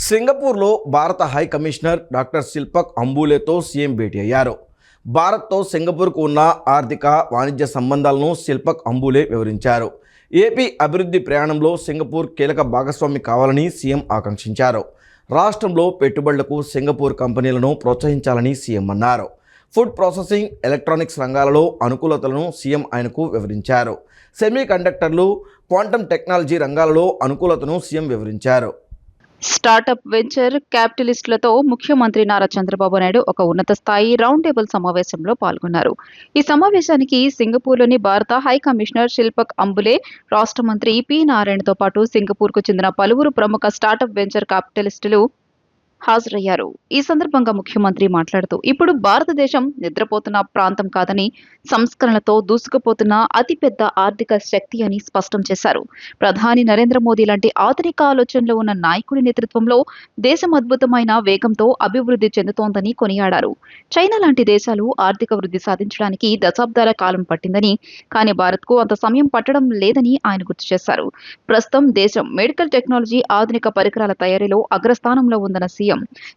సింగపూర్లో భారత high commissioner doctor Shilpak అంబులేతో సీఎం భేటీ అయ్యారు. భారత్తో సింగపూర్కు ఉన్న ఆర్థిక వాణిజ్య సంబంధాలను శిల్పక్ అంబులే వివరించారు. ఏపీ అభివృద్ధి ప్రయాణంలో సింగపూర్ కీలక భాగస్వామి కావాలని సీఎం ఆకాంక్షించారు. రాష్ట్రంలో పెట్టుబడులకు సింగపూర్ కంపెనీలను ప్రోత్సహించాలని సీఎం అన్నారు. ఫుడ్ ప్రాసెసింగ్, ఎలక్ట్రానిక్స్ రంగాలలో అనుకూలతలను సీఎం ఆయనకు వివరించారు. సెమీ కండక్టర్లు, క్వాంటమ్ టెక్నాలజీ రంగాలలో అనుకూలతను సీఎం వివరించారు. స్టార్టప్ వెంచర్ క్యాపిటలిస్టులతో ముఖ్యమంత్రి నారా చంద్రబాబు నాయుడు ఒక ఉన్నత స్థాయి రౌండ్ టేబుల్ సమావేశంలో పాల్గొన్నారు. ఈ సమావేశానికి సింగపూర్లోని భారత హై కమిషనర్ శిల్పక్ అంబులే, రాష్ట్ర మంత్రి పి నారాయణతో పాటు సింగపూర్కు చెందిన పలువురు ప్రముఖ స్టార్టప్ వెంచర్ క్యాపిటలిస్టులు హాజరయ్యారు. ఈ సందర్భంగా ముఖ్యమంత్రి మాట్లాడుతూ, ఇప్పుడు భారతదేశం నిద్రపోతున్న ప్రాంతం కాదని, సంస్కరణలతో దూసుకుపోతున్న అతిపెద్ద ఆర్థిక శక్తి అని స్పష్టం చేశారు. ప్రధాని నరేంద్ర మోదీ లాంటి ఆధునిక ఆలోచనలు ఉన్న నాయకుడి నేతృత్వంలో దేశం అద్భుతమైన వేగంతో అభివృద్ధి చెందుతోందని కొనియాడారు. చైనా లాంటి దేశాలు ఆర్థిక వృద్ధి సాధించడానికి దశాబ్దాల కాలం పట్టిందని, కానీ భారత్కు అంత సమయం పట్టడం లేదని ఆయన గుర్తు చేశారు. ప్రస్తుతం దేశం మెడికల్ టెక్నాలజీ, ఆధునిక పరికరాల తయారీలో అగ్రస్థానంలో ఉందన్న సీఎం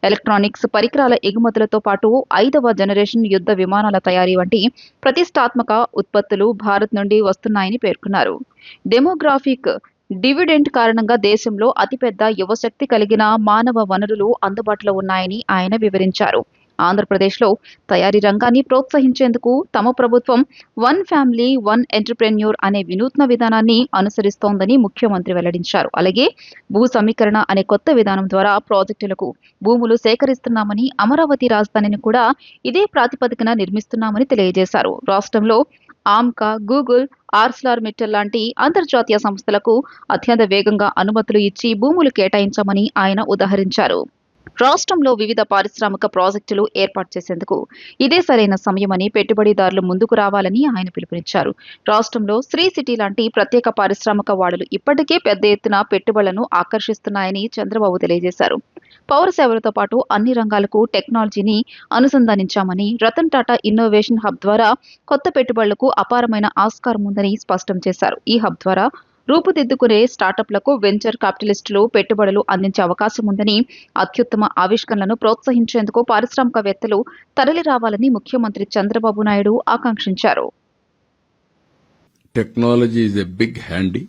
ఎలక్ట్రానిక్స్ పరికరాల ఎగుమతులతో పాటు 5వ జనరేషన్ యుద్ధ విమానాల తయారీ వంటి ప్రతిష్టాత్మక ఉత్పత్తులు భారత్ నుండి వస్తున్నాయని పేర్కొన్నారు. డెమోగ్రాఫిక్ డివిడెంట్ కారణంగా దేశంలో అతిపెద్ద యువశక్తి కలిగిన మానవ వనరులు అందుబాటులో ఉన్నాయని ఆయన వివరించారు. ఆంధ్రప్రదేశ్లో తయారీ రంగాన్ని ప్రోత్సహించేందుకు తమ ప్రభుత్వం వన్ ఫ్యామిలీ వన్ ఎంటర్ప్రెన్యూర్ అనే వినూత్న విధానాన్ని అనుసరిస్తోందని ముఖ్యమంత్రి వెల్లడించారు. అలాగే భూ సమీకరణ అనే కొత్త విధానం ద్వారా ప్రాజెక్టులకు భూములు సేకరిస్తున్నామని, అమరావతి రాజధానిని కూడా ఇదే ప్రాతిపదికన నిర్మిస్తున్నామని తెలియజేశారు. రాష్ట్రంలో ఆమ్కా, గూగుల్, ఆర్సెలర్ మిట్టల్ లాంటి అంతర్జాతీయ సంస్థలకు అత్యంత వేగంగా అనుమతులు ఇచ్చి భూములు కేటాయించామని ఆయన ఉదహరించారు. రాష్ట్రంలో వివిధ పారిశ్రామిక ప్రాజెక్టులు ఏర్పాటు చేసేందుకు ఇదే సరైన సమయమని, పెట్టుబడిదారులు ముందుకు రావాలని ఆయన పిలుపునిచ్చారు. రాష్ట్రంలో శ్రీ సిటీ లాంటి ప్రత్యేక పారిశ్రామిక వాడలు ఇప్పటికే పెద్ద ఎత్తున పెట్టుబడులను ఆకర్షిస్తున్నాయని చంద్రబాబు తెలియజేశారు. పౌర సేవలతో పాటు అన్ని రంగాలకు టెక్నాలజీని అనుసంధానించామని, రతన్ టాటా ఇన్నోవేషన్ హబ్ ద్వారా కొత్త పెట్టుబడులకు అపారమైన ఆస్కారం ఉందని స్పష్టం చేశారు. ఈ హబ్ ద్వారా రూపుదిద్దుకునే స్టార్టప్లకు వెంచర్ క్యాపిటలిస్టులు పెట్టుబడులు అందించే అవకాశం ఉందని, అత్యుత్తమ ఆవిష్కరణలను ప్రోత్సహించేందుకు పారిశ్రామికవేత్తలు తరలి రావాలని ముఖ్యమంత్రి చంద్రబాబు నాయుడు ఆకాంక్షించారు. Technology is a big handy.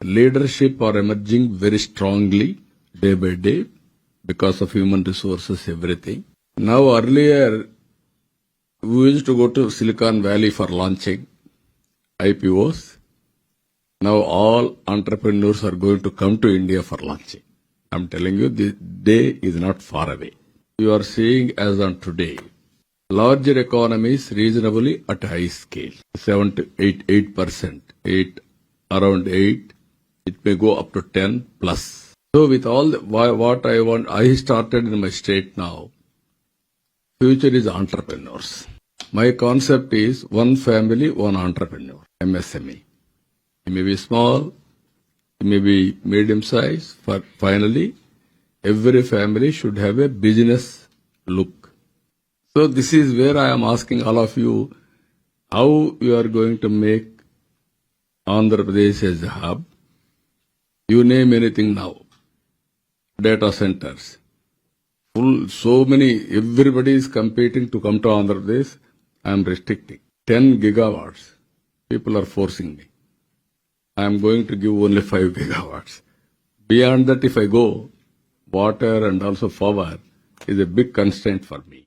Leadership are emerging very strongly day by day because of human resources, everything. Now earlier, we used to go to Silicon Valley for launching IPOs. Now all entrepreneurs are going to come to India for launching. I'm telling you, the day is not far away. You are seeing as on today, larger economies reasonably at high scale, 7 to 8%, 8, around 8, it may go up to 10 plus. So with all what I want, I started in my state now. Future is entrepreneurs. My concept is one family, one entrepreneur, MSME. It may be small, it may be medium size, but finally, every family should have a business look. So this is where I am asking all of you, how you are going to make Andhra Pradesh as a hub. You name anything now. Data centers. So many, everybody is competing to come to Andhra Pradesh. I am restricting. 10 gigawatts. People are forcing me. I am going to give only 5 gigawatts. Beyond that, if I go, water and also power is a big constraint for me.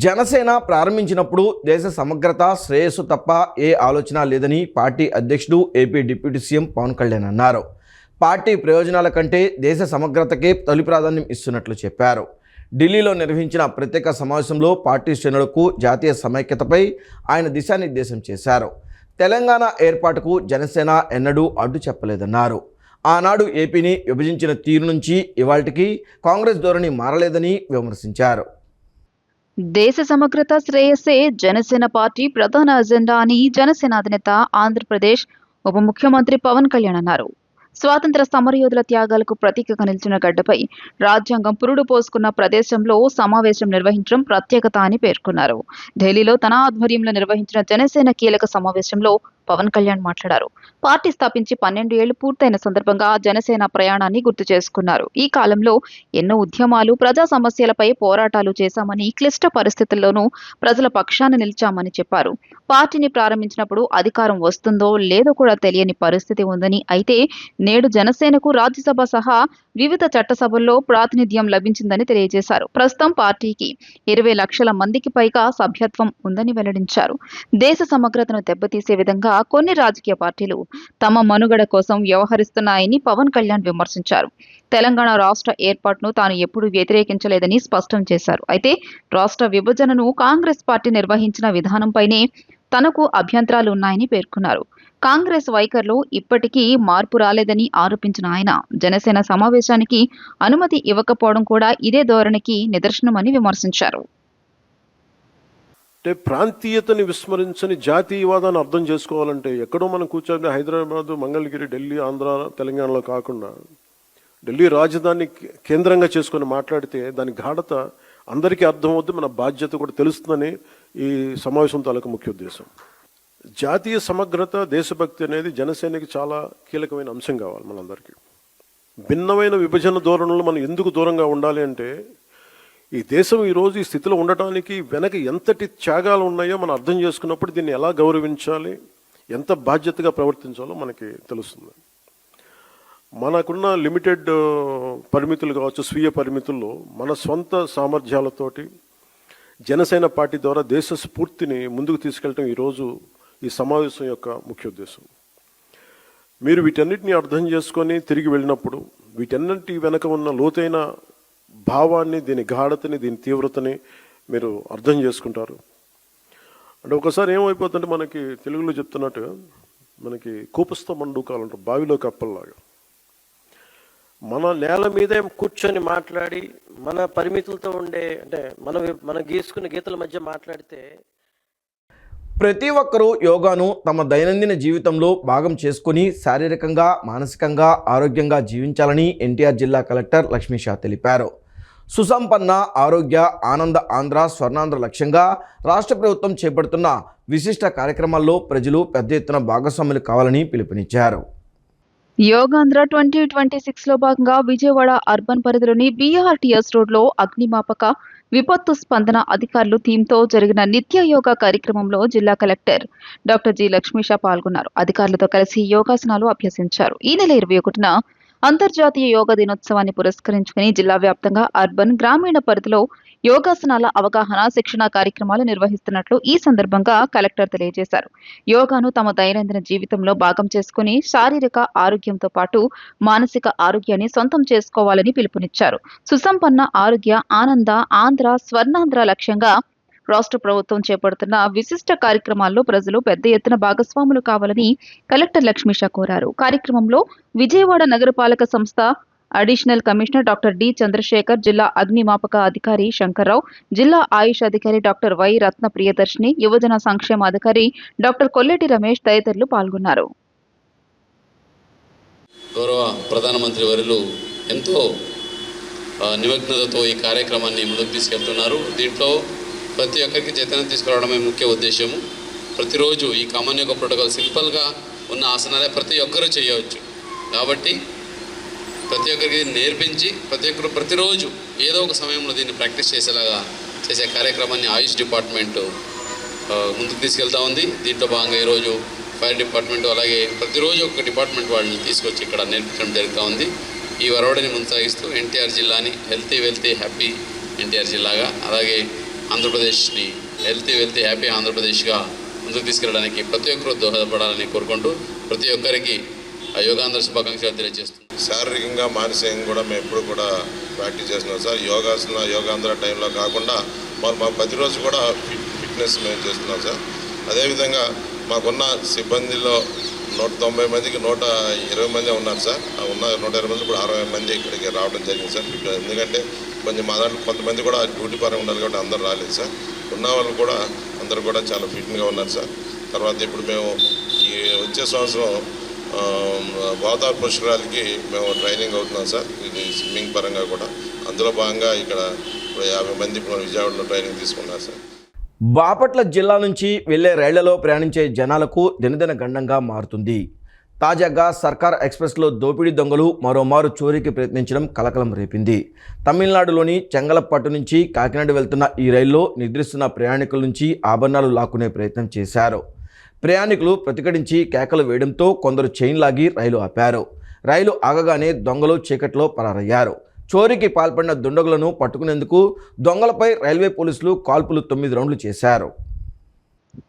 Janasena ప్రారంభించినప్పుడు దేశ సమగ్రత, శ్రేయస్సు తప్ప ఏ ఆలోచన లేదని party అధ్యక్షుడు, AP deputy CM Pawan Kalyan అన్నారు. Party ప్రయోజనాల కంటే దేశ సమగ్రతకే తొలి ప్రాధాన్యం ఇస్తున్నట్లు చెప్పారు. ఢిల్లీలో నిర్వహించిన ప్రత్యేక సమావేశంలో పార్టీ శ్రేణులకు జాతీయ సమైక్యతపై ఆయన దిశానిర్దేశం చేశారు. తెలంగాణ ఏర్పాటుకు జనసేన ఎన్నడూ అడ్డు చెప్పలేదన్నారు. ఆనాడు ఏపీని విభజించిన తీరు నుంచి ఇవాళ్టికి కాంగ్రెస్ ధోరణి మారలేదని విమర్శించారు. దేశ సమగ్రత, శ్రేయస్సే జనసేన పార్టీ ప్రధాన అజెండా అని జనసేన అధినేత, ఆంధ్రప్రదేశ్ ఉప ముఖ్యమంత్రి పవన్ కళ్యాణ్ అన్నారు. స్వాతంత్ర సమరయోధుల త్యాగాలకు ప్రతీకగా నిలిచిన గడ్డపై రాజ్యాంగం పురుడు పోసుకున్న ప్రదేశంలో సమావేశం నిర్వహించడం ప్రత్యేకత అని పేర్కొన్నారు. ఢిల్లీలో తన ఆధ్వర్యంలో నిర్వహించిన జనసేన కీలక సమావేశంలో పవన్ కళ్యాణ్ మాట్లాడారు. పార్టీ స్థాపించి 12 ఏళ్లు పూర్తయిన సందర్భంగా జనసేన ప్రయాణాన్ని గుర్తు చేసుకున్నారు. ఈ కాలంలో ఎన్నో ఉద్యమాలు, ప్రజా సమస్యలపై పోరాటాలు చేశామని, క్లిష్ట పరిస్థితుల్లోనూ ప్రజల పక్షాన నిలిచామని చెప్పారు. పార్టీని ప్రారంభించినప్పుడు అధికారం వస్తుందో లేదో కూడా తెలియని పరిస్థితి ఉందని, అయితే నేడు జనసేనకు రాజ్యసభ సహా వివిధ చట్టసభల్లో ప్రాతినిధ్యం లభించిందని తెలియజేశారు. ప్రస్తుతం పార్టీకి 20 లక్షల మందికి పైగా సభ్యత్వం ఉందని వెల్లడించారు. దేశ సమగ్రతను దెబ్బతీసే విధంగా కొన్ని రాజకీయ పార్టీలు తమ మనుగడ కోసం వ్యవహరిస్తున్నాయని పవన్ కళ్యాణ్ విమర్శించారు. తెలంగాణ రాష్ట్ర ఏర్పాటును తాను ఎప్పుడూ వ్యతిరేకించలేదని స్పష్టం చేశారు. అయితే రాష్ట్ర విభజనను కాంగ్రెస్ పార్టీ నిర్వహించిన విధానంపైనే తనకు అభ్యంతరాలు ఉన్నాయని పేర్కొన్నారు. కాంగ్రెస్ వైఖరిలో ఇప్పటికీ మార్పు రాలేదని ఆరోపించిన ఆయన జనసేన సమావేశానికి అనుమతి ఇవ్వకపోవడం కూడా ఇదే ధోరణికి నిదర్శనమని విమర్శించారు. అంటే ప్రాంతీయతని విస్మరించని జాతీయవాదాన్ని అర్థం చేసుకోవాలంటే ఎక్కడో మనం కూర్చొని హైదరాబాద్, మంగళగిరి, ఢిల్లీ, ఆంధ్ర, తెలంగాణలో కాకుండా ఢిల్లీ రాజధాని కేంద్రంగా చేసుకొని మాట్లాడితే దాని గాఢత అందరికీ అర్థమవుద్ది, మన బాధ్యత కూడా తెలుస్తుందని ఈ సమావేశం తాలూకు ముఖ్య ఉద్దేశం. జాతీయ సమగ్రత, దేశభక్తి అనేది జనసేనకి చాలా కీలకమైన అంశం కావాలి మనందరికీ. భిన్నమైన విభజన ధోరణులు మనం ఎందుకు దూరంగా ఉండాలి అంటే ఈ దేశం ఈరోజు ఈ స్థితిలో ఉండటానికి వెనక ఎంతటి త్యాగాలు ఉన్నాయో మనం అర్థం చేసుకున్నప్పుడు దీన్ని ఎలా గౌరవించాలి, ఎంత బాధ్యతగా ప్రవర్తించాలో మనకి తెలుస్తుంది. మనకున్న లిమిటెడ్ పరిమితులు కావచ్చు, స్వీయ పరిమితుల్లో మన సొంత సామర్థ్యాలతోటి జనసేన పార్టీ ద్వారా దేశ స్ఫూర్తిని ముందుకు తీసుకెళ్ళటం ఈరోజు ఈ సమావేశం యొక్క ముఖ్య ఉద్దేశం. మీరు వీటన్నిటిని అర్థం చేసుకొని తిరిగి వెళ్ళినప్పుడు వీటన్నిటి వెనక ఉన్న లోతైన భావాన్ని, దీని గాఢతని, దీని తీవ్రతని మీరు అర్థం చేసుకుంటారు. అంటే ఒకసారి ఏమైపోతుంటే మనకి తెలుగులో చెప్తున్నట్టు మనకి కూపస్థ మండూకాలు అంటారు, బావిలో కప్పల్లాగా. మన నేల మీదే కూర్చొని మాట్లాడి మన పరిమితులతో ఉండే, అంటే మన గీసుకున్న గీతల మధ్య మాట్లాడితే ప్రతి ఒక్కరూ యోగాను తమ దైనందిన జీవితంలో భాగం చేసుకుని శారీరకంగా, మానసికంగా ఆరోగ్యంగా జీవించాలని ఎన్టీఆర్ జిల్లా కలెక్టర్ లక్ష్మీషా తెలిపారు. సుసంపన్న ఆరోగ్య ఆనంద ఆంధ్ర స్వర్ణాంధ్ర లక్ష్యంగా రాష్ట్ర ప్రభుత్వం చేపడుతున్న విశిష్ట కార్యక్రమాల్లో ప్రజలు పెద్ద ఎత్తున భాగస్వాములు కావాలని పిలుపునిచ్చారు. యోగాంధ్ర 2026లో భాగంగా విజయవాడ అర్బన్ పరిధిలోని BRTS రోడ్లో అగ్నిమాపక విపత్తు స్పందన అధికారులు థీమ్తో జరిగిన నిత్య యోగా కార్యక్రమంలో జిల్లా కలెక్టర్ డాక్టర్ జి. లక్ష్మీషా పాల్గొన్నారు. అధికారులతో కలిసి యోగాసనాలు అభ్యసించారు. ఈ నెల 21న అంతర్జాతీయ యోగా దినోత్సవాన్ని పురస్కరించుకుని జిల్లా వ్యాప్తంగా అర్బన్, గ్రామీణ పరిధిలో యోగాసనాల అవగాహన, శిక్షణ కార్యక్రమాలు నిర్వహిస్తున్నట్లు ఈ సందర్భంగా కలెక్టర్ తెలియజేశారు. యోగాను తమ దైనందిన జీవితంలో భాగం చేసుకుని శారీరక ఆరోగ్యంతో పాటు మానసిక ఆరోగ్యాన్ని సొంతం చేసుకోవాలని పిలుపునిచ్చారు. సుసంపన్న ఆరోగ్య ఆనంద ఆంధ్ర స్వర్ణాంధ్ర లక్ష్యంగా రాష్ట్ర ప్రభుత్వం చేపడుతున్న విశిష్ట కార్యక్రమాల్లో ప్రజలు పెద్ద ఎత్తున భాగస్వాములు కావాలని కలెక్టర్ లక్ష్మీషా కోరారు. కార్యక్రమంలో విజయవాడ నగరపాలక సంస్థ additional commissioner doctor D. Chandrasekhar, జిల్లా అగ్నిమాపక అధికారి శంకర్రావు, జిల్లా ఆయుష్ అధికారి డాక్టర్ వై. రత్న ప్రియదర్శిని, యువజన సంక్షేమ అధికారి డాక్టర్ కొల్లెటి రమేష్ తదితరులు పాల్గొన్నారు. గౌరవ ప్రధానమంత్రి వర్యులు ఎంతో నిమగ్నతతో ఈ కార్యక్రమాన్ని ముందుకు తీసుకెళ్తున్నారు. దీంట్లో ప్రతి ఒక్కరికి చైతన్యం తీసుకురావడమే ముఖ్య ఉద్దేశము. ప్రతిరోజు ఈ కామన్ యోగా ప్రోటోకాల్ సింపుల్గా ఉన్న ఆసనాలే ప్రతి ఒక్కరూ చేయవచ్చు. కాబట్టి ప్రతి ఒక్కరికి నేర్పించి ప్రతి ఒక్కరు ప్రతిరోజు ఏదో ఒక సమయంలో దీన్ని ప్రాక్టీస్ చేసేలాగా చేసే కార్యక్రమాన్ని ఆయుష్ డిపార్ట్మెంట్ ముందుకు తీసుకెళ్తా ఉంది. దీంట్లో భాగంగా ఈరోజు ఫైర్ డిపార్ట్మెంట్, అలాగే ప్రతిరోజు ఒక డిపార్ట్మెంట్ వాళ్ళని తీసుకొచ్చి ఇక్కడ నేర్పించడం జరుగుతూ ఉంది. ఈ వరవడిని కొనసాగిస్తూ ఎన్టీఆర్ జిల్లాని హెల్తీ వెల్తీ హ్యాపీ ఎన్టీఆర్ జిల్లాగా, అలాగే ఆంధ్రప్రదేశ్ని హెల్తీ వెల్తీ హ్యాపీ ఆంధ్రప్రదేశ్గా ముందుకు తీసుకెళ్ళడానికి ప్రతి ఒక్కరూ దోహదపడాలని కోరుకుంటూ ప్రతి ఒక్కరికి యోగాంధ్ర శుభాకాంక్షలు తెలియజేస్తున్నాం. శారీరకంగా, మానసికంగా కూడా మేము ఎప్పుడు కూడా ప్రాక్టీస్ చేస్తున్నాం సార్. యోగాంధ్ర టైంలో కాకుండా మాకు ప్రతిరోజు కూడా ఫిట్నెస్ మేము చేస్తున్నాం సార్. అదేవిధంగా మాకున్న సిబ్బందిలో 190 మందికి 120 మంది ఉన్నారు సార్. ఉన్న 120 మంది ఇప్పుడు 60 మంది ఇక్కడికి రావడం జరిగింది సార్. ఎందుకంటే కొంచెం మా దాంట్లో కొంతమంది కూడా డ్యూటీ పరంగా ఉండాలి కాబట్టి అందరూ రాలేదు సార్. ఉన్న వాళ్ళు కూడా అందరూ కూడా చాలా ఫిట్గా ఉన్నారు సార్. తర్వాత ఇప్పుడు మేము ఈ వచ్చే సంవత్సరం గోదావరి పుష్కరాలకి మేము ట్రైనింగ్ అవుతున్నాం సార్. ఇది స్విమ్మింగ్ పరంగా కూడా. అందులో భాగంగా ఇక్కడ 50 మంది ఇప్పుడు విజయవాడలో ట్రైనింగ్ తీసుకున్నారు సార్. బాపట్ల జిల్లా నుంచి వెళ్లే రైళ్లలో ప్రయాణించే జనాలకు దినదిన గండంగా మారుతుంది. తాజాగా సర్కార్ ఎక్స్ప్రెస్లో దోపిడీ దొంగలు మరోమారు చోరీకి ప్రయత్నించడం కలకలం రేపింది. తమిళనాడులోని చెంగలపట్టు నుంచి కాకినాడ వెళ్తున్న ఈ రైల్లో నిద్రిస్తున్న ప్రయాణికుల నుంచి ఆభరణాలు లాక్కునే ప్రయత్నం చేశారు. ప్రయాణికులు ప్రతిఘటించి కేకలు వేయడంతో కొందరు చైన్ లాగి రైలు ఆపారు. రైలు ఆగగానే దొంగలు చీకట్లో పరారయ్యారు. చోరీకి పాల్పడిన దుండగులను పట్టుకునేందుకు దొంగలపై రైల్వే పోలీసులు కాల్పులు 9 రౌండ్లు చేశారు.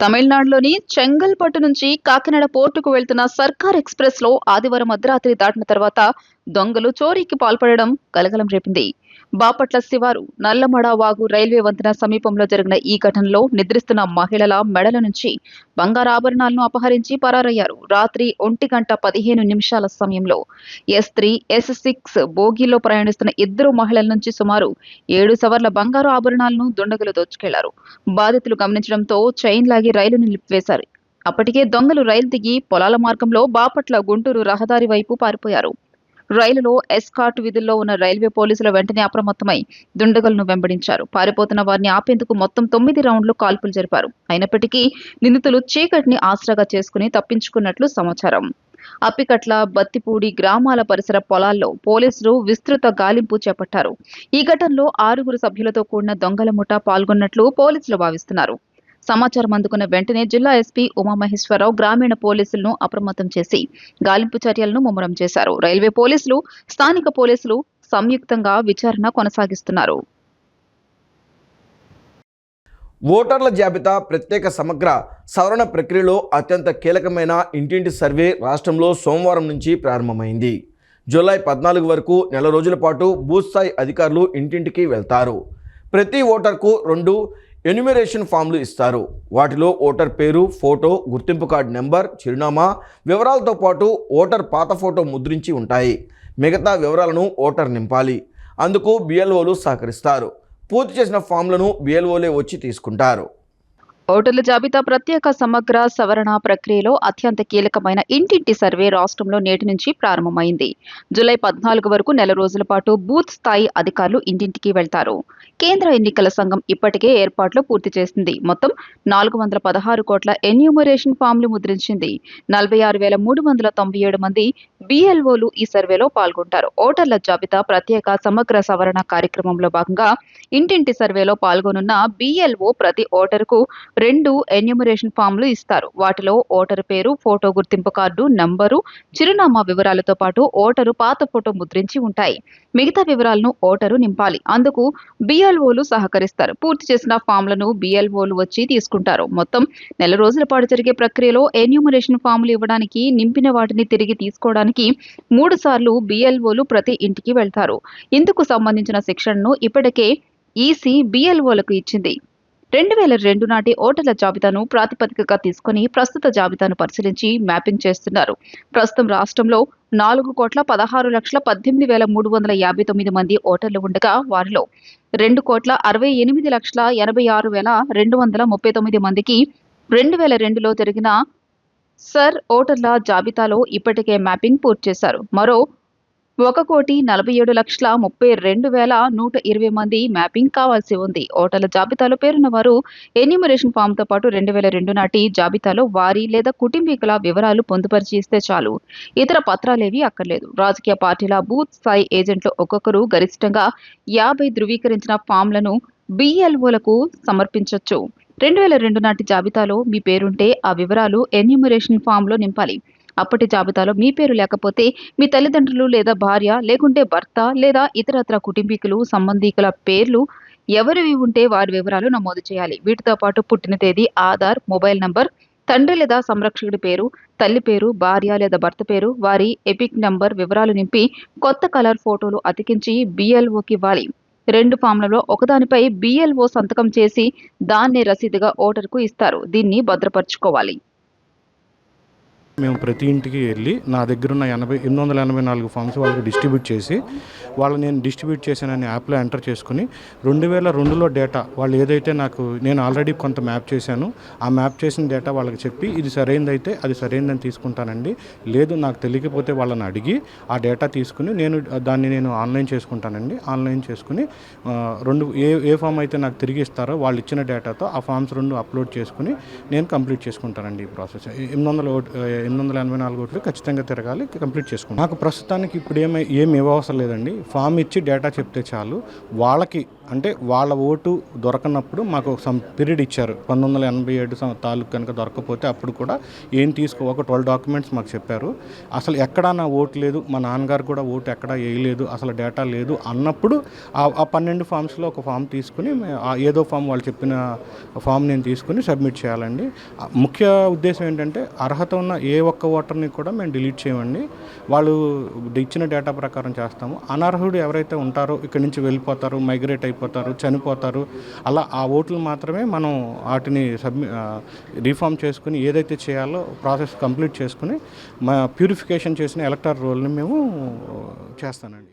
తమిళనాడులోని చెంగల్పట్టు నుంచి కాకినాడ పోర్టుకు వెళ్తున్న సర్కార్ ఎక్స్ప్రెస్ లో ఆదివారం అర్ధరాత్రి దాటిన తర్వాత దొంగలు చోరీకి పాల్పడడం కలకలం రేపింది. బాపట్ల శివారు నల్లమడ వాగు రైల్వే వంతెన సమీపంలో జరిగిన ఈ ఘటనలో నిద్రిస్తున్న మహిళల మెడల నుంచి బంగారు ఆభరణాలను అపహరించి పరారయ్యారు. రాత్రి 1:15 సమయంలో S3, S6 బోగీలో ప్రయాణిస్తున్న 2 మహిళల నుంచి సుమారు 7 సవర్ల బంగారు ఆభరణాలను దుండగులు దోచుకెళ్లారు. బాధితులు గమనించడంతో చైన్ లాగి రైలును నిలిపివేశారు. అప్పటికే దొంగలు రైలు దిగి పొలాల మార్గంలో బాపట్ల గుంటూరు రహదారి వైపు పారిపోయారు. రైలులో ఎస్కార్ట్ విధుల్లో ఉన్న రైల్వే పోలీసులు వెంటనే అప్రమత్తమై దుండగులను వెంబడించారు. పారిపోతున్న వారిని ఆపేందుకు మొత్తం 9 రౌండ్లు కాల్పులు జరిపారు. అయినప్పటికీ నిందితులు చీకటిని ఆసరాగా చేసుకుని తప్పించుకున్నట్లు సమాచారం. అప్పికట్ల, బత్తిపూడి గ్రామాల పరిసర పొలాల్లో పోలీసులు విస్తృత గాలింపు చేపట్టారు. ఈ ఘటనలో 6 సభ్యులతో కూడిన దొంగల ముఠా పాల్గొన్నట్లు పోలీసులు భావిస్తున్నారు. సమాచారం అందుకున్న వెంటనే జిల్లా ఎస్పీ ఉమామహేశ్వరరావు గ్రామీణ పోలీసులను అప్రమత్తం చేసి గాలింపు చర్యలను ముమ్మరం చేశారు. రైల్వే పోలీసులు, స్థానిక పోలీసులు సంయుక్తంగా విచారణ కొనసాగిస్తున్నారు. ఓటర్ల జాబితా ప్రత్యేక సమగ్ర సవరణ ప్రక్రియలో అత్యంత కీలకమైన ఇంటింటి సర్వే రాష్ట్రంలో సోమవారం నుంచి ప్రారంభమైంది. జూలై 14 వరకు నెల రోజుల పాటు బూత్ స్థాయి అధికారులు ఇంటింటికి వెళ్తారు. ప్రతి ఓటర్కు 2 ఎన్యూమరేషన్ ఫామ్లు ఇస్తారు. వాటిలో ఓటర్ పేరు, ఫోటో, గుర్తింపు కార్డు నెంబర్, చిరునామా వివరాలతో పాటు ఓటర్ పాత ఫోటో ముద్రించి ఉంటాయి. మిగతా వివరాలను ఓటర్ నింపాలి. అందుకు BLOలు సహకరిస్తారు. పూర్తి చేసిన ఫామ్లను BLOలే వచ్చి తీసుకుంటారు. ఓటర్ల జాబితా ప్రత్యేక సమగ్ర సవరణ ప్రక్రియలో అత్యంత కీలకమైన ఇంటింటి సర్వే రాష్ట్రంలో నేటి నుంచి ప్రారంభమైంది. జూలై 14 వరకు నెల రోజుల పాటు బూత్ స్థాయి అధికారులు ఇంటింటికి వెళ్తారు. కేంద్ర ఎన్నికల సంఘం ఇప్పటికే ఏర్పాట్లు పూర్తి చేసింది. మొత్తం 416 కోట్ల ఎన్యూమరేషన్ ఫామ్లు ముద్రించింది. 46,397 మంది BLOలు ఈ సర్వేలో పాల్గొంటారు. ఓటర్ల జాబితా ప్రత్యేక సమగ్ర సవరణ కార్యక్రమంలో భాగంగా ఇంటింటి సర్వేలో పాల్గొనున్న BLO ప్రతి ఓటరుకు 2 ఎన్యూమరేషన్ ఫామ్లు ఇస్తారు. వాటిలో ఓటరు పేరు, ఫోటో, గుర్తింపు కార్డు నంబరు, చిరునామా వివరాలతో పాటు ఓటరు పాత ఫోటో ముద్రించి ఉంటాయి. మిగతా వివరాలను ఓటరు నింపాలి. అందుకు BLOలు సహకరిస్తారు. పూర్తి చేసిన ఫామ్లను BLOలు వచ్చి తీసుకుంటారు. మొత్తం నెల రోజుల పాటు జరిగే ప్రక్రియలో ఎన్యూమరేషన్ ఫామ్లు ఇవ్వడానికి, నింపిన వాటిని తిరిగి తీసుకోవడానికి 3 సార్లు BLOలు ప్రతి ఇంటికి వెళ్తారు. ఇందుకు సంబంధించిన శిక్షణను ఇప్పటికే ఈసీ BLOలకు ఇచ్చింది. 2002 నాటి ఓటర్ల జాబితాను ప్రాతిపదికగా తీసుకుని ప్రస్తుత జాబితాను పరిశీలించి మ్యాపింగ్ చేస్తున్నారు. ప్రస్తుతం రాష్ట్రంలో 4,16,18,359 మంది ఓటర్లు ఉండగా వారిలో 2,68,86,239 మందికి 2002లో జరిగిన సర్ ఓటర్ల జాబితాలో ఇప్పటికే మ్యాపింగ్ పూర్తి చేశారు. మరో 1,47,32,120 మంది మ్యాపింగ్ కావాల్సి ఉంది. ఓటర్ల జాబితాలో పేరున్న వారు ఎన్యూమరేషన్ ఫామ్తో పాటు 2002 నాటి జాబితాలో వారి లేదా కుటుంబీకుల వివరాలు పొందుపరిచి ఇస్తే చాలు. ఇతర పత్రాలేవీ అక్కర్లేదు. రాజకీయ పార్టీల బూత్ స్థాయి ఏజెంట్లు ఒక్కొక్కరు గరిష్టంగా 50 ధృవీకరించిన ఫామ్లను BLOలకు సమర్పించొచ్చు. 2002 నాటి జాబితాలో మీ పేరుంటే ఆ వివరాలు ఎన్యూమరేషన్ ఫామ్లో నింపాలి. అప్పటి జాబితాలో మీ పేరు లేకపోతే మీ తల్లిదండ్రులు లేదా భార్య, లేకుంటే భర్త లేదా ఇతరత్ర కుటుంబీకులు, సంబంధీకుల పేర్లు ఎవరివి ఉంటే వారి వివరాలు నమోదు చేయాలి. వీటితో పాటు పుట్టిన తేదీ, ఆధార్, మొబైల్ నంబర్, తండ్రి లేదా సంరక్షకుడి పేరు, తల్లి పేరు, భార్య లేదా భర్త పేరు, వారి ఎపిక్ నంబర్ వివరాలు నింపి కొత్త కలర్ ఫోటోలు అతికించి BLOకి ఇవ్వాలి. 2 ఫామ్లలో ఒకదానిపై BLO సంతకం చేసి దాన్నే రసీదుగా ఓటరుకు ఇస్తారు. దీన్ని భద్రపరచుకోవాలి. మేము ప్రతి ఇంటికి వెళ్ళి నా దగ్గర ఉన్న 884 ఫామ్స్ వాళ్ళకి డిస్ట్రిబ్యూట్ చేసి నేను డిస్ట్రిబ్యూట్ చేశానని యాప్లో ఎంటర్ చేసుకుని 2002లో డేటా వాళ్ళు ఏదైతే నేను ఆల్రెడీ కొంత మ్యాప్ చేశాను, ఆ మ్యాప్ చేసిన డేటా వాళ్ళకి చెప్పి ఇది సరైనదైతే అది సరైనదని తీసుకుంటానండి, లేదు నాకు తెలియకపోతే వాళ్ళని అడిగి ఆ డేటా తీసుకుని నేను ఆన్లైన్ చేసుకుంటానండి. ఆన్లైన్ చేసుకుని ఏ ఫామ్ అయితే నాకు తిరిగి ఇస్తారో వాళ్ళు ఇచ్చిన డేటాతో ఆ ఫామ్స్ 2 అప్లోడ్ చేసుకుని నేను కంప్లీట్ చేసుకుంటానండి. ఈ ప్రాసెస్ 884 ఓట్లు ఖచ్చితంగా తిరగాలి, కంప్లీట్ చేసుకుంటాను. నాకు ప్రస్తుతానికి ఇప్పుడు ఏమి ఇవ్వవసరం లేదండి. ఫామ్ ఇచ్చి డేటా చెప్తే చాలు. వాళ్ళకి అంటే వాళ్ళ ఓటు దొరకనప్పుడు మాకు సమ్ పీరియడ్ ఇచ్చారు. 1987 తాలూకు కనుక దొరకకపోతే అప్పుడు కూడా ఒక 12 డాక్యుమెంట్స్ మాకు చెప్పారు. అసలు ఎక్కడా నా ఓటు లేదు, మా నాన్నగారు కూడా ఓటు ఎక్కడా వేయలేదు, అసలు డేటా లేదు అన్నప్పుడు ఆ 12 ఫామ్స్లో ఒక ఫామ్ తీసుకుని ఏదో ఫామ్ వాళ్ళు చెప్పిన ఫామ్ నేను తీసుకుని సబ్మిట్ చేయాలండి. ముఖ్య ఉద్దేశం ఏంటంటే అర్హత ఉన్న ఏ ఒక్క ఓటర్ని కూడా మేము డిలీట్ చేయమండి. వాళ్ళు ఇచ్చిన డేటా ప్రకారం చేస్తాము. అనర్హుడు ఎవరైతే ఉంటారో ఇక్కడి నుంచి వెళ్ళిపోతారు, మైగ్రేట్ అయిపోతారు, చనిపోతారు, అలా ఆ ఓట్లు మాత్రమే మనం వాటిని రీఫార్మ్ చేసుకుని ఏదైతే చేయాలో ప్రాసెస్ కంప్లీట్ చేసుకుని ప్యూరిఫికేషన్ చేసిన ఎలక్టరల్ రోల్ని మేము చేస్తానండి.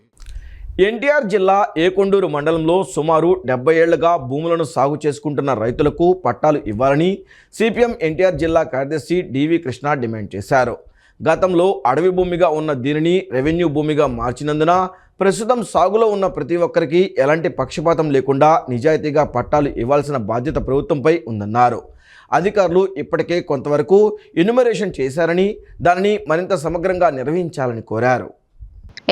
ఎన్టీఆర్ జిల్లా ఏకొండూరు మండలంలో సుమారు 70 ఏళ్లుగా భూములను సాగు చేసుకుంటున్న రైతులకు పట్టాలు ఇవ్వాలని సిపిఎం ఎన్టీఆర్ జిల్లా కార్యదర్శి డివి కృష్ణ డిమాండ్ చేశారు. గతంలో అడవి భూమిగా ఉన్న దీనిని రెవెన్యూ భూమిగా మార్చినందున ప్రస్తుతం సాగులో ఉన్న ప్రతి ఒక్కరికి ఎలాంటి పక్షపాతం లేకుండా నిజాయితీగా పట్టాలు ఇవ్వాల్సిన బాధ్యత ప్రభుత్వంపై ఉందన్నారు. అధికారులు ఇప్పటికే కొంతవరకు ఎన్యుమరేషన్ చేశారని దానిని మరింత సమగ్రంగా నిర్వహించాలని కోరారు.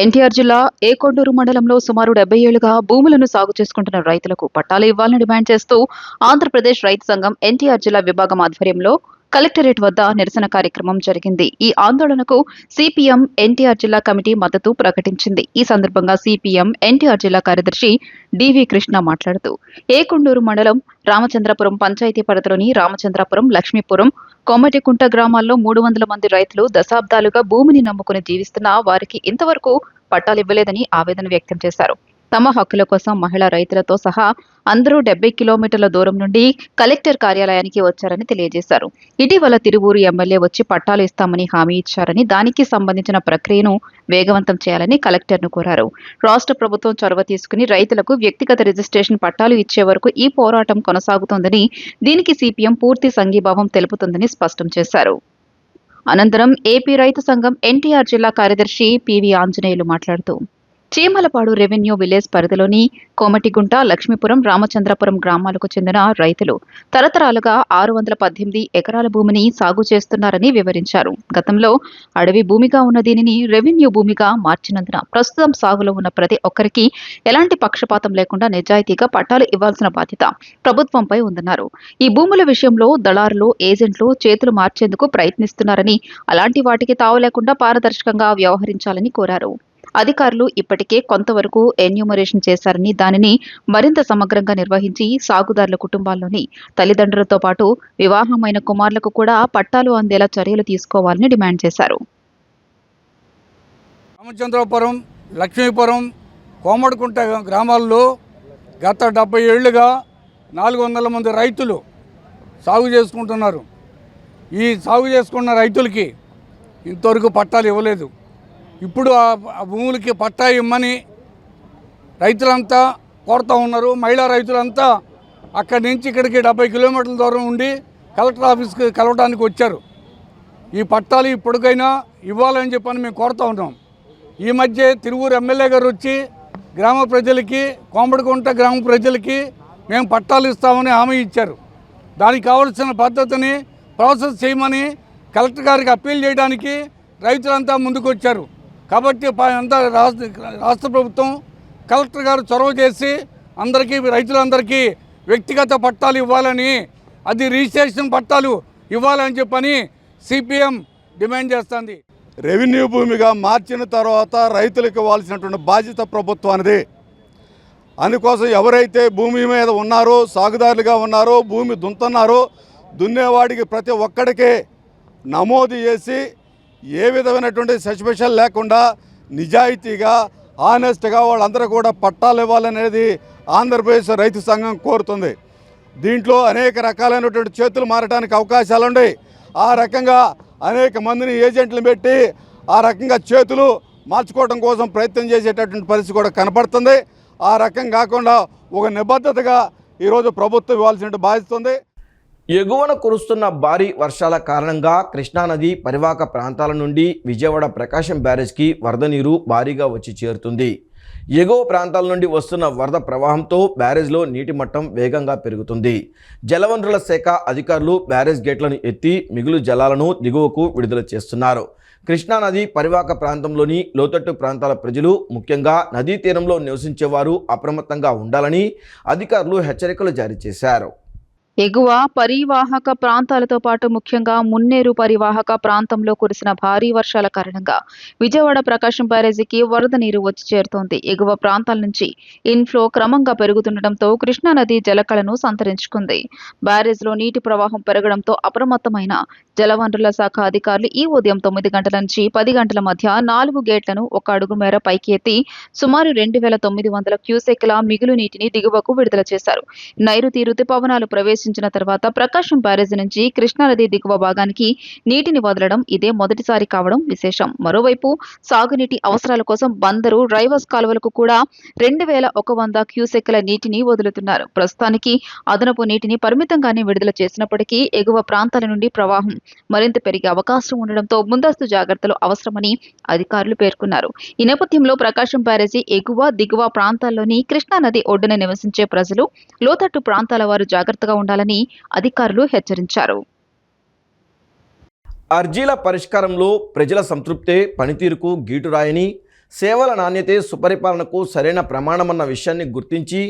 ఎన్టీఆర్ జిల్లా ఏకొండూరు మండలంలో సుమారు 70 ఏళ్లుగా భూములను సాగు చేసుకుంటున్న రైతులకు పట్టాలు ఇవ్వాలని డిమాండ్ చేస్తూ ఆంధ్రప్రదేశ్ రైతు సంఘం ఎన్టీఆర్ జిల్లా విభాగం ఆధ్వర్యంలో కలెక్టరేట్ వద్ద నిరసన కార్యక్రమం జరిగింది. ఈ ఆందోళనకు సిపిఎం ఎన్టీఆర్ జిల్లా కమిటీ మద్దతు ప్రకటించింది. ఈ సందర్భంగా సిపిఎం ఎన్టీఆర్ జిల్లా కార్యదర్శి డివి కృష్ణ మాట్లాడుతూ ఏకొండూరు మండలం రామచంద్రపురం పంచాయతీ పరిధిలోని రామచంద్రపురం, లక్ష్మీపురం, కొమ్మటికుంట గ్రామాల్లో 300 మంది రైతులు దశాబ్దాలుగా భూమిని నమ్ముకుని జీవిస్తున్న వారికి ఇంతవరకు పట్టాలు ఇవ్వలేదని ఆవేదన వ్యక్తం చేశారు. తమ హక్కుల కోసం మహిళా రైతులతో సహా అందరూ 70 కిలోమీటర్ల దూరం నుండి కలెక్టర్ కార్యాలయానికి వచ్చారని తెలియజేశారు. ఇటీవల తిరువూరు ఎమ్మెల్యే వచ్చి పట్టాలు ఇస్తామని హామీ ఇచ్చారని, దానికి సంబంధించిన ప్రక్రియను వేగవంతం చేయాలని కలెక్టర్ను కోరారు. రాష్ట్ర ప్రభుత్వం చొరవ తీసుకుని రైతులకు వ్యక్తిగత రిజిస్ట్రేషన్ పట్టాలు ఇచ్చే వరకు ఈ పోరాటం కొనసాగుతోందని, దీనికి సిపిఎం పూర్తి సంఘీభావం తెలుపుతుందని స్పష్టం చేశారు. అనంతరం ఏపీ రైతు సంఘం ఎన్టీఆర్ జిల్లా కార్యదర్శి పివి ఆంజనేయులు మాట్లాడుతూ చీమలపాడు రెవెన్యూ విలేజ్ పరిధిలోని కోమటిగుంట, లక్ష్మీపురం, రామచంద్రపురం గ్రామాలకు చెందిన రైతులు తరతరాలుగా 618 ఎకరాల భూమిని సాగు చేస్తున్నారని వివరించారు. గతంలో అడవి భూమిగా ఉన్న దీనిని రెవెన్యూ భూమిగా మార్చినందున ప్రస్తుతం సాగులో ఉన్న ప్రతి ఒక్కరికి ఎలాంటి పక్షపాతం లేకుండా నిజాయితీగా పట్టాలు ఇవ్వాల్సిన బాధ్యత ప్రభుత్వంపై ఉందన్నారు. ఈ భూముల విషయంలో దళారులు, ఏజెంట్లు చేతులు మార్చేందుకు ప్రయత్నిస్తున్నారని, అలాంటి వాటికి తావు లేకుండా పారదర్శకంగా వ్యవహరించాలని కోరారు. అధికారులు ఇప్పటికే కొంతవరకు ఎన్యూమరేషన్ చేశారని, దానిని మరింత సమగ్రంగా నిర్వహించి సాగుదారుల కుటుంబాల్లోని తల్లిదండ్రులతో పాటు వివాహమైన కుమారులకు కూడా పట్టాలు అందేలా చర్యలు తీసుకోవాలని డిమాండ్ చేశారు. రామచంద్రపురం, లక్ష్మీపురం, కోమడికుంట గ్రామాల్లో గత 70 ఏళ్లుగా 400 మంది రైతులు సాగు చేసుకుంటున్నారు. ఈ సాగు చేసుకున్న రైతులకి ఇంతవరకు పట్టాలు ఇవ్వలేదు. ఇప్పుడు ఆ భూములకి పట్టా ఇమ్మని రైతులంతా కోరుతూ ఉన్నారు. మహిళా రైతులంతా అక్కడి నుంచి ఇక్కడికి 70 కిలోమీటర్ల దూరం ఉండి కలెక్టర్ ఆఫీస్కి కలవడానికి వచ్చారు. ఈ పట్టాలు ఇప్పటికైనా ఇవ్వాలని చెప్పని మేము కోరుతూ ఉన్నాం. ఈ మధ్య తిరువూరు ఎమ్మెల్యే గారు వచ్చి గ్రామ ప్రజలకి, కోంబడికుంట గ్రామ ప్రజలకి మేము పట్టాలు ఇస్తామని హామీ ఇచ్చారు. దానికి కావాల్సిన పద్ధతిని ప్రాసెస్ చేయమని కలెక్టర్ గారికి అప్పీల్ చేయడానికి రైతులంతా ముందుకు వచ్చారు. కాబట్టి అంతా రాష్ట్ర ప్రభుత్వం, కలెక్టర్ గారు చొరవ చేసి రైతులందరికీ వ్యక్తిగత పట్టాలు ఇవ్వాలని, అది రిజిస్ట్రేషన్ పట్టాలు ఇవ్వాలని చెప్పని సిపిఎం డిమాండ్ చేస్తుంది. రెవెన్యూ భూమిగా మార్చిన తర్వాత రైతులకు ఇవ్వాల్సినటువంటి బాధ్యత ప్రభుత్వానిది. అందుకోసం ఎవరైతే భూమి మీద ఉన్నారో, సాగుదారులుగా ఉన్నారో, భూమి దున్నుతున్నారో, దున్నేవాడికి ప్రతి ఒక్కడికే నమోదు చేసి ఏ విధమైనటువంటి సస్పెషన్ లేకుండా నిజాయితీగా, ఆనెస్ట్గా వాళ్ళందరూ కూడా పట్టాలు ఇవ్వాలనేది ఆంధ్రప్రదేశ్ రైతు సంఘం కోరుతుంది. దీంట్లో అనేక రకాలైనటువంటి చేతులు మారడానికి అవకాశాలు ఉన్నాయి. ఆ రకంగా అనేక మందిని ఏజెంట్లు పెట్టి ఆ రకంగా చేతులు మార్చుకోవడం కోసం ప్రయత్నం చేసేటటువంటి పరిస్థితి కూడా కనపడుతుంది. ఆ రకం కాకుండా ఒక నిబద్ధతగా ఈరోజు ప్రభుత్వం ఇవ్వాల్సిన బాధ్యత ఉంది. ఎగువన కురుస్తున్న భారీ వర్షాల కారణంగా కృష్ణానది పరివాహక ప్రాంతాల నుండి విజయవాడ ప్రకాశం బ్యారేజ్కి వరద నీరు భారీగా వచ్చి చేరుతుంది. ఎగువ ప్రాంతాల నుండి వస్తున్న వరద ప్రవాహంతో బ్యారేజ్లో నీటి మట్టం వేగంగా పెరుగుతుంది. జలవనరుల శాఖ అధికారులు బ్యారేజ్ గేట్లను ఎత్తి మిగులు జలాలను దిగువకు విడుదల చేస్తున్నారు. కృష్ణానది పరివాహక ప్రాంతంలోని లోతట్టు ప్రాంతాల ప్రజలు, ముఖ్యంగా నదీ తీరంలో నివసించేవారు అప్రమత్తంగా ఉండాలని అధికారులు హెచ్చరికలు జారీ చేశారు. ఎగువ పరివాహక ప్రాంతాలతో పాటు ముఖ్యంగా మున్నేరు పరివాహక ప్రాంతంలో కురిసిన భారీ వర్షాల కారణంగా విజయవాడ ప్రకాశం బ్యారేజీకి వరద నీరు వచ్చి చేరుతోంది. ఎగువ ప్రాంతాల నుంచి ఇన్ఫ్లో క్రమంగా పెరుగుతుండటంతో కృష్ణానది జలకళను సంతరించుకుంది. బ్యారేజ్లో నీటి ప్రవాహం పెరగడంతో అప్రమత్తమైన జలవనరుల శాఖ అధికారులు ఈ ఉదయం 9 గంటల నుంచి 10 గంటల మధ్య 4 గేట్లను 1 అడుగు మేర పైకి ఎత్తి సుమారు 2900 క్యూసెక్ల మిగులు నీటిని దిగువకు విడుదల చేశారు. నైరుతి రుతుపవనాలు ప్రవేశించిన తర్వాత ప్రకాశం బ్యారేజీ నుంచి కృష్ణానది దిగువ భాగానికి నీటిని వదలడం ఇదే మొదటిసారి కావడం విశేషం. మరోవైపు సాగునీటి అవసరాల కోసం బందరు, రైవస్ కాలువలకు కూడా 2100 క్యూసెక్ల నీటిని వదులుతున్నారు. ప్రస్తుతానికి అదనపు నీటిని పరిమితంగానే విడుదల చేసినప్పటికీ ఎగువ ప్రాంతాల నుండి ప్రవాహం మరింత పెరిగే అవకాశం ఉండడంతో ముందస్తు జాగ్రత్తలు అవసరమని అధికారులు పేర్కొన్నారు. ఈ నేపథ్యంలో ప్రకాశం బ్యారేజీ ఎగువ, దిగువ ప్రాంతాల్లోని కృష్ణానది ఒడ్డున నివసించే ప్రజలు, లోతట్టు ప్రాంతాల వారు జాగ్రత్తగా ఉండాలని అధికారులు హెచ్చరించారు. అర్జీల పరిష్కారంలో ప్రజల సంతృప్తే పనితీరుకు గీటురాయని, సేవల నాణ్యతే సుపరిపాలనకు సరైన ప్రమాణమన్న విషయాన్ని గుర్తించి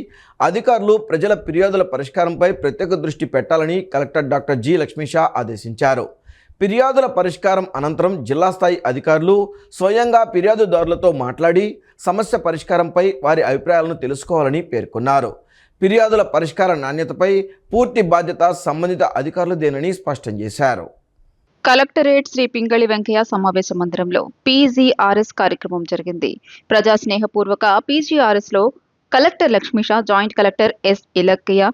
అధికారులు ప్రజల ఫిర్యాదుల పరిష్కారంపై ప్రత్యేక దృష్టి పెట్టాలని కలెక్టర్ డాక్టర్ జి. లక్ష్మీషా ఆదేశించారు. ఫిర్యాదుల పరిష్కారం అనంతరం జిల్లా స్థాయి అధికారులు స్వయంగా ఫిర్యాదుదారులతో మాట్లాడి సమస్య పరిష్కారంపై వారి అభిప్రాయాలను తెలుసుకోవాలని పేర్కొన్నారు. ఫిర్యాదుల పరిష్కార నాణ్యతపై పూర్తి బాధ్యత సంబంధిత అధికారులదేనని స్పష్టం చేశారు. కలెక్టరేట్ శ్రీ పింగళి వెంకయ్య సమావేశ మందిరంలో పీజీఆర్ఎస్ కార్యక్రమం జరిగింది. ప్రజాస్నేహపూర్వక పీజీఆర్ఎస్ లో collector Lakshmisha, joint collector S. Ilakkaiah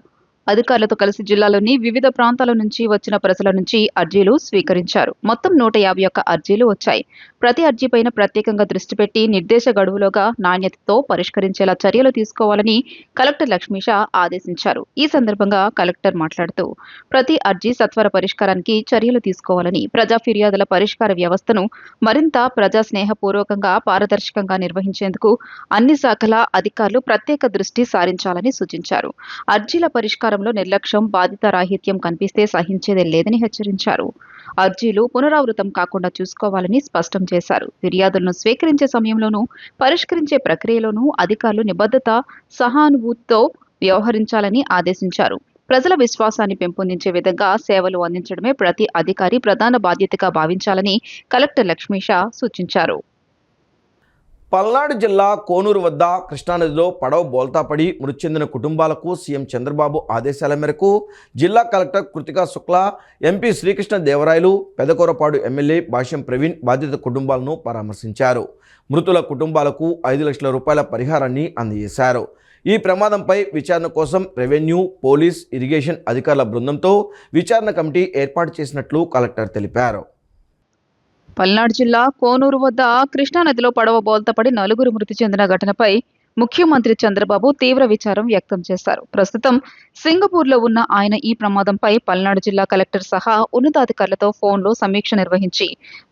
అధికారులతో కలిసి జిల్లాలోని వివిధ ప్రాంతాల నుంచి వచ్చిన ప్రజల నుంచి అర్జీలు స్వీకరించారు. మొత్తం 151 అర్జీలు వచ్చాయి. ప్రతి అర్జీపైన ప్రత్యేకంగా దృష్టి పెట్టి నిర్దేశ గడువులోగా నాణ్యతతో పరిష్కరించేలా చర్యలు తీసుకోవాలని కలెక్టర్ లక్ష్మీషా ఆదేశించారు. ఈ సందర్భంగా కలెక్టర్ మాట్లాడుతూ ప్రతి అర్జీ సత్వర పరిష్కారానికి చర్యలు తీసుకోవాలని, ప్రజా ఫిర్యాదుల పరిష్కార వ్యవస్థను మరింత ప్రజాస్నేహపూర్వకంగా, పారదర్శకంగా నిర్వహించేందుకు అన్ని శాఖల అధికారులు ప్రత్యేక దృష్టి సారించాలని సూచించారు. అర్జీల పరిష్కారంలో నిర్లక్ష్యం, బాధితరాహిత్యం కనిపిస్తే సహించేదే లేదని హెచ్చరించారు. అర్జీలు పునరావృతం కాకుండా చూసుకోవాలని స్పష్టం చేశారు. ఫిర్యాదులను స్వీకరించే సమయంలోనూ, పరిష్కరించే ప్రక్రియలోనూ అధికారులు నిబద్ధత, సహానుభూతితో వ్యవహరించాలని ఆదేశించారు. ప్రజల విశ్వాసాన్ని పెంపొందించే విధంగా సేవలు అందించడమే ప్రతి అధికారి ప్రధాన బాధ్యతగా భావించాలని కలెక్టర్ లక్ష్మీషా సూచించారు. పల్నాడు జిల్లా కోనూరు వద్ద కృష్ణానదిలో పడవ బోల్తాపడి మృతి చెందిన కుటుంబాలకు సీఎం చంద్రబాబు ఆదేశాల మేరకు జిల్లా collector Krithika Shukla, MP Srikrishna Devarayalu, Pedakurapadu MLA Bhashyam Praveen బాధిత కుటుంబాలను పరామర్శించారు. మృతుల కుటుంబాలకు 5 లక్షల రూపాయల పరిహారాన్ని అందజేశారు. ఈ ప్రమాదంపై విచారణ కోసం రెవెన్యూ, పోలీస్, ఇరిగేషన్ అధికారుల బృందంతో విచారణ కమిటీ ఏర్పాటు చేసినట్లు కలెక్టర్ తెలిపారు. పల్నాడు జిల్లా కోనూరు వద్ద కృష్ణానదిలో పడవ బోల్తపడి 4 మృతి చెందిన ఘటనపై ముఖ్యమంత్రి చంద్రబాబు తీవ్ర విచారం వ్యక్తం చేశారు. ప్రస్తుతం సింగపూర్లో ఉన్న ఆయన ఈ ప్రమాదంపై పల్నాడు జిల్లా కలెక్టర్ సహా ఉన్నతాధికారులతో ఫోన్లో సమీక్ష నిర్వహించి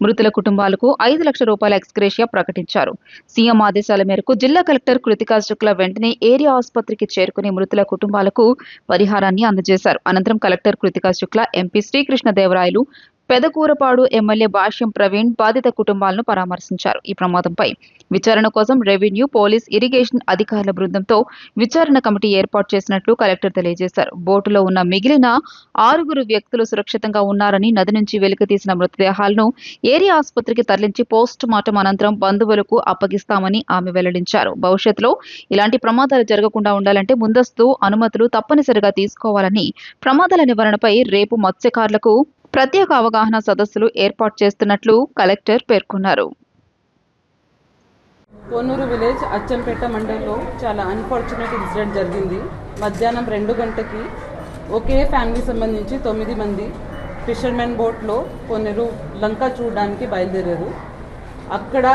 మృతుల కుటుంబాలకు 5 లక్షల రూపాయల ఎక్స్గ్రేషియా ప్రకటించారు. సీఎం ఆదేశాల మేరకు జిల్లా కలెక్టర్ కృతికా శుక్లా వెంటనే ఏరియా ఆసుపత్రికి చేరుకుని మృతుల కుటుంబాలకు పరిహారాన్ని అందజేశారు. అనంతరం collector Krithika Shukla, MP Srikrishna Devarayalu, Pedakurapadu MLA Bhashyam Praveen బాధిత కుటుంబాలను పరామర్శించారు. ఈ ప్రమాదంపై విచారణ కోసం రెవెన్యూ, పోలీస్, ఇరిగేషన్ అధికారుల బృందంతో విచారణ కమిటీ ఏర్పాటు చేసినట్లు కలెక్టర్ తెలియజేశారు. బోటులో ఉన్న మిగిలిన 6 వ్యక్తులు సురక్షితంగా ఉన్నారని, నది నుంచి వెలికితీసిన మృతదేహాలను ఏరియా ఆసుపత్రికి తరలించి పోస్ట్ మార్టం అనంతరం బంధువులకు అప్పగిస్తామని ఆమె వెల్లడించారు. భవిష్యత్తులో ఇలాంటి ప్రమాదాలు జరగకుండా ఉండాలంటే ముందస్తు అనుమతులు తప్పనిసరిగా తీసుకోవాలని, ప్రమాదాల నివారణపై రేపు మత్స్యకారులకు ప్రత్యేక అవగాహన సదస్సులు ఏర్పాటు చేస్తున్నట్లు కలెక్టర్ పేర్కొన్నారు. కోనూరు విలేజ్ అచ్చంపేట మండలంలో చాలా అన్ఫార్చునేట్ ఇన్సిడెంట్ జరిగింది. మధ్యాహ్నం 2 గంటకి ఒకే ఫ్యామిలీ సంబంధించి 9 మంది ఫిషర్మెన్ బోట్లో కొన్నేరు లంక చూడడానికి బయలుదేరారు. అక్కడ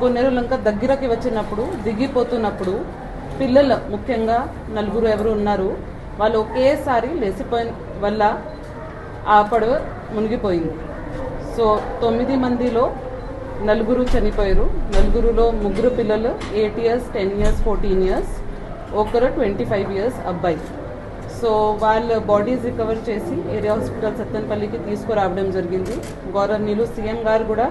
కొన్నేరు లంక దగ్గరకి వచ్చినప్పుడు దిగిపోతున్నప్పుడు పిల్లలు ముఖ్యంగా 4 ఎవరు ఉన్నారు, వాళ్ళు ఒకేసారి లేచిపోయిన వల్ల ఆ పడవ మునిగిపోయింది. సో 9 మందిలో 4 చనిపోయారు. 4లో 3 పిల్లలు 8 ఇయర్స్, 10 ఇయర్స్, 14 ఇయర్స్, ఒకరు 25 ఇయర్స్ అబ్బాయి. సో వాళ్ళ బాడీస్ రికవర్ చేసి ఏరియా హాస్పిటల్ సత్తెనపల్లికి తీసుకురావడం జరిగింది. గవర్నర్లు సీఎం గారు కూడా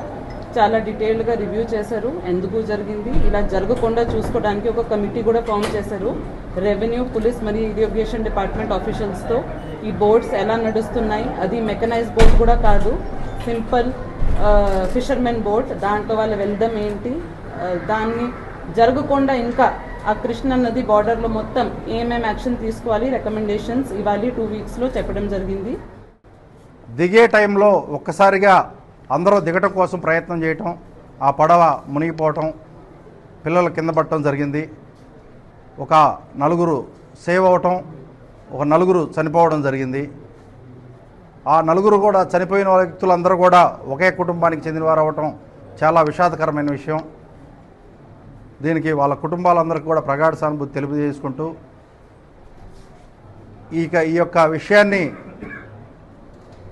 చాలా డీటెయిల్డ్గా రివ్యూ చేశారు. ఎందుకు జరిగింది, ఇలా జరగకుండా చూసుకోవడానికి ఒక కమిటీ కూడా ఫామ్ చేశారు. రెవెన్యూ, పోలీస్ మరియు ఇరిగేషన్ డిపార్ట్మెంట్ ఆఫీషియల్స్తో ఈ బోట్స్ ఎలా నడుస్తున్నాయి, అది మెకనైజ్ బోట్ కూడా కాదు, సింపుల్ ఫిషర్మెన్ బోట్, దాంట్లో వాళ్ళు వెళ్దాం ఏంటి, దాన్ని జరగకుండా ఇంకా ఆ కృష్ణా నది బార్డర్లో మొత్తం ఏమేమి యాక్షన్ తీసుకోవాలి, రికమెండేషన్స్ ఇవ్వాలి 2 వీక్స్లో చెప్పడం జరిగింది. దిగే టైంలో ఒక్కసారిగా అందరూ దిగటం కోసం ప్రయత్నం చేయటం, ఆ పడవ మునిగిపోవటం, పిల్లలు కింద పడటం జరిగింది. ఒక 4 సేవ్ అవటం, ఒక 4 చనిపోవడం జరిగింది. ఆ 4 కూడా చనిపోయిన వ్యక్తులందరూ కూడా ఒకే కుటుంబానికి చెందినవారు అవ్వటం చాలా విషాదకరమైన విషయం. దీనికి వాళ్ళ కుటుంబాలందరికీ కూడా ప్రగాఢ సానుభూతి తెలియజేసుకుంటూ ఈ యొక్క విషయాన్ని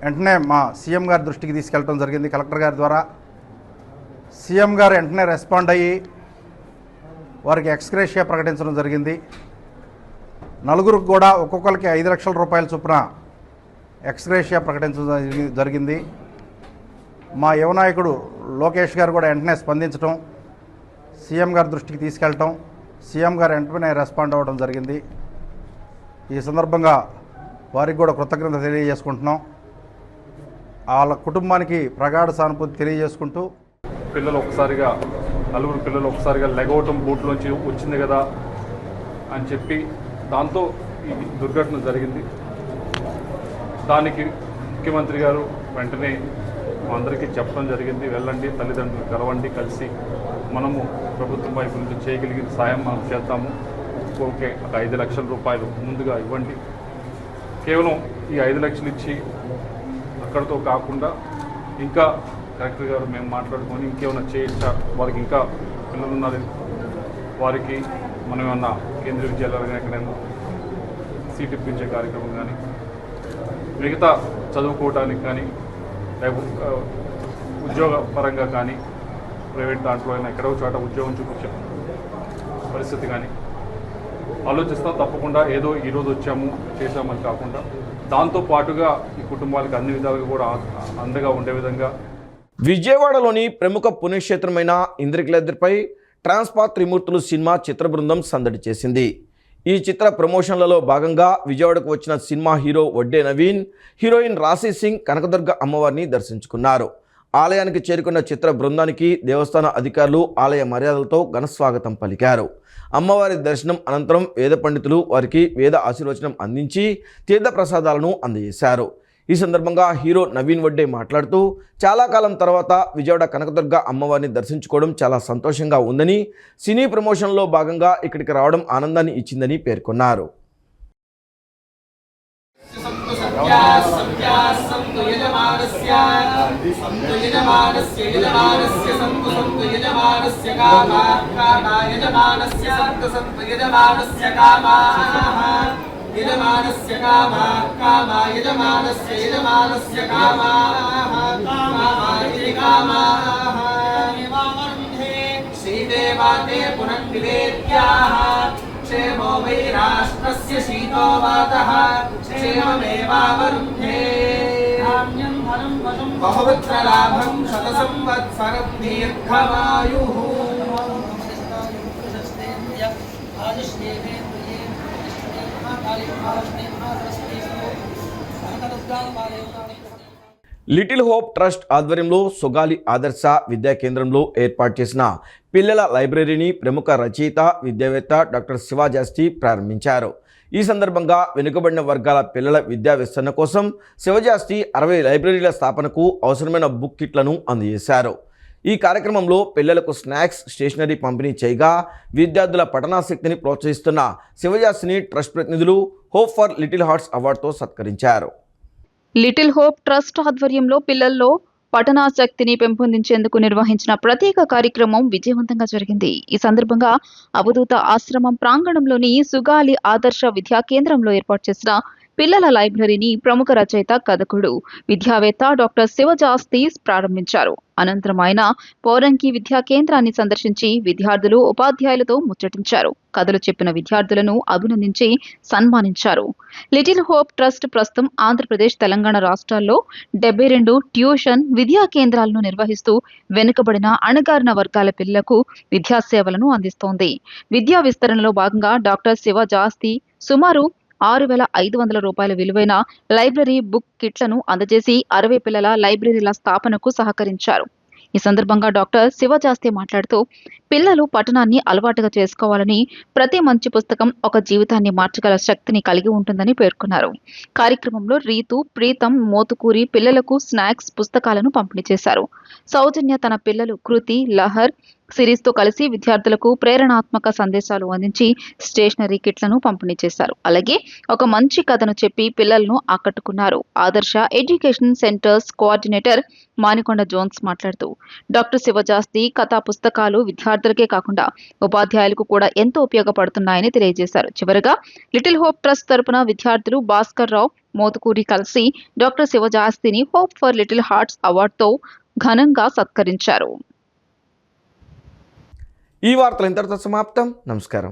వెంటనే మా సీఎం గారి దృష్టికి తీసుకెళ్ళడం జరిగింది. కలెక్టర్ గారి ద్వారా సీఎం గారు వెంటనే రెస్పాండ్ అయ్యి వారికి ఎక్స్గ్రేషియా ప్రకటించడం జరిగింది. 4 కూడా ఒక్కొక్కరికి 5 లక్షల రూపాయల చొప్పున ఎక్స్గ్రేషియా ప్రకటించడం జరిగింది. మా యువనాయకుడు లోకేష్ గారు కూడా వెంటనే స్పందించడం, సీఎం గారి దృష్టికి తీసుకెళ్ళటం, సీఎం గారు వెంటనే రెస్పాండ్ అవ్వడం జరిగింది. ఈ సందర్భంగా వారికి కూడా కృతజ్ఞత తెలియజేసుకుంటున్నాం. వాళ్ళ కుటుంబానికి ప్రగాఢ సానుభూతి తెలియజేసుకుంటూ పిల్లలు ఒకసారిగా 4 పిల్లలు ఒకసారిగా లెగవటం బోట్లోంచి వచ్చింది కదా అని చెప్పి దాంతో ఈ దుర్ఘటన జరిగింది. దానికి ముఖ్యమంత్రి గారు వెంటనే అందరికీ చెప్పడం జరిగింది, వెళ్ళండి తల్లిదండ్రులు కలవండి, కలిసి మనము ప్రభుత్వం వైపు నుంచి చేయగలిగిన సాయం మనం చేద్దాము, ఓకే 5 లక్షల రూపాయలు ముందుగా ఇవ్వండి. కేవలం ఈ 5 లక్షలు ఇచ్చి అక్కడితో కాకుండా ఇంకా కలెక్టర్ గారు మేము మాట్లాడుకొని ఇంకేమైనా చేయొచ్చా, వారికి ఇంకా పిల్లలు ఉన్నారు, వారికి మనం ఏమన్నా కేంద్రీయ విద్యాలయాలు ఎక్కడైనా సీట్ ఇప్పించే కార్యక్రమం కానీ, మిగతా చదువుకోవడానికి కానీ, లేకపోతే ఉద్యోగ పరంగా కానీ, ప్రైవేట్ దాంట్లో అయినా ఎక్కడో చోట ఉద్యోగం చూపించే పరిస్థితి కానీ ఆలోచిస్తాం. తప్పకుండా ఏదో ఈరోజు వచ్చాము చేశామని కాకుండా దాంతో పాటుగా ఈ కుటుంబాలకు అన్ని విధాలుగా కూడా అండగా ఉండే విధంగా. విజయవాడలోని ప్రముఖ పుణ్యక్షేత్రమైన ఇంద్రకీలాద్రిపై ట్రాన్స్పాత్ త్రిమూర్తులు సినిమా చిత్ర బృందం సందడి చేసింది. ఈ చిత్ర ప్రమోషన్లలో భాగంగా విజయవాడకు వచ్చిన cinema hero Vadde Naveen, heroine రాశి సింగ్ కనకదుర్గ అమ్మవారిని దర్శించుకున్నారు. ఆలయానికి చేరుకున్న చిత్ర బృందానికి దేవస్థాన అధికారులు ఆలయ మర్యాదలతో ఘనస్వాగతం పలికారు. అమ్మవారి దర్శనం అనంతరం వేద పండితులు వారికి వేద ఆశీర్వచనం అందించి తీర్థ ప్రసాదాలను అందజేశారు. ఈ సందర్భంగా హీరో నవీన్ వడ్డే మాట్లాడుతూ చాలా కాలం తర్వాత విజయవాడ కనకదుర్గ అమ్మవారిని దర్శించుకోవడం చాలా సంతోషంగా ఉందని, సినీ ప్రమోషన్లో భాగంగా ఇక్కడికి రావడం ఆనందాన్ని ఇచ్చిందని పేర్కొన్నారు. యజమానస్య కామాః కామాః యజమానస్య యజమానస్య కామాః కామాః కామాః దేవావరుంధే శ్రీదేవాతే పునర్నివేద్యాః క్షేమో వై రాష్ట్రస్య శీతో వాతః క్షేమమేవావరుంధే ధాన్యం ధనం వశం బహుపుత్రలాభం శతసంవత్సరం దీర్ఘమాయుః. లిటిల్ హోప్ ట్రస్ట్ ఆధ్వర్యంలో సొగాలి ఆదర్శ విద్యా కేంద్రంలో ఏర్పాటు చేసిన పిల్లల లైబ్రరీని ప్రముఖ రచయిత విద్యావేత్త డాక్టర్ శివాజాస్తి ప్రారంభించారు. ఈ సందర్భంగా వెనుకబడిన వర్గాల పిల్లల విద్యా విస్తరణ కోసం శివజాస్తి 60 లైబ్రరీల స్థాపనకు అవసరమైన బుక్ కిట్లను అందజేశారు. ఈ కార్యక్రమంలో పిల్లలకు స్నాక్స్, స్టేషనరీ పంపిణీ చేయగా విద్యార్థుల పఠనాసక్తిని ప్రోత్సహిస్తున్న శివజాస్తిని ట్రస్ట్ ప్రతినిధులు హోప్ ఫర్ లిటిల్ హార్ట్స్ అవార్డుతో సత్కరించారు. లిటిల్ హోప్ ట్రస్ట్ ఆధ్వర్యంలో పిల్లల్లో పఠనాసక్తిని పెంపొందించేందుకు నిర్వహించిన ప్రత్యేక కార్యక్రమం విజయవంతంగా జరిగింది. ఈ సందర్భంగా అవధూత ఆశ్రమం ప్రాంగణంలోని సుగాలి ఆదర్శ విద్యా కేంద్రంలో ఏర్పాటు చేసిన పిల్లల లైబ్రరీని ప్రముఖ రచయిత, కథకుడు, విద్యావేత్త డాక్టర్ శివజాస్తి ప్రారంభించారు. అనంతరం ఆయన పౌరంకి విద్యా కేంద్రాన్ని సందర్శించి విద్యార్థులు, ఉపాధ్యాయులతో ముచ్చటించారు. కథలు చెప్పిన విద్యార్థులను అభినందించి సన్మానించారు. లిటిల్ హోప్ ట్రస్ట్ ప్రస్తుతం ఆంధ్రప్రదేశ్, తెలంగాణ రాష్ట్రాల్లో 72 ట్యూషన్ విద్యా కేంద్రాలను నిర్వహిస్తూ వెనుకబడిన, అణగారిన వర్గాల పిల్లలకు విద్యా సేవలను అందిస్తోంది. విద్యా విస్తరణలో భాగంగా డాక్టర్ శివజాస్తి సుమారు 6,500 రూపాయల విలువైన లైబ్రరీ బుక్ కిట్లను అందజేసి 60 పిల్లల లైబ్రరీల స్థాపనకు సహకరించారు. ఈ సందర్భంగా డాక్టర్ శివజాస్తి మాట్లాడుతూ పిల్లలు పఠనాన్ని అలవాటుగా చేసుకోవాలని, ప్రతి మంచి పుస్తకం ఒక జీవితాన్ని మార్చగల శక్తిని కలిగి ఉంటుందని పేర్కొన్నారు. కార్యక్రమంలో రీతు, ప్రీతం, మోతుకూరి పిల్లలకు స్నాక్స్, పుస్తకాలను పంపిణీ చేశారు. సౌజన్య తన పిల్లలు కృతి, లహర్, సిరీస్తో కలిసి విద్యార్థులకు ప్రేరణాత్మక సందేశాలు అందించి స్టేషనరీ కిట్లను పంపిణీ చేశారు. అలాగే ఒక మంచి కథను చెప్పి పిల్లలను ఆకట్టుకున్నారు. Adarsh education centres coordinator Manikonda Jones మాట్లాడుతూ డాక్టర్ శివజాస్తి కథా పుస్తకాలు విద్యార్థులకే కాకుండా ఉపాధ్యాయులకు కూడా ఎంతో ఉపయోగపడుతున్నాయని తెలియజేశారు. చివరగా లిటిల్ హోప్ ట్రస్ట్ తరపున విద్యార్థులు భాస్కర్ రావు, మోతుకూరి కలిసి డాక్టర్ శివజాస్తిని హోప్ ఫర్ లిటిల్ హార్ట్స్ అవార్డుతో ఘనంగా సత్కరించారు. ఈ వార్తలు ఇంతటితో సమాప్తం. నమస్కారం.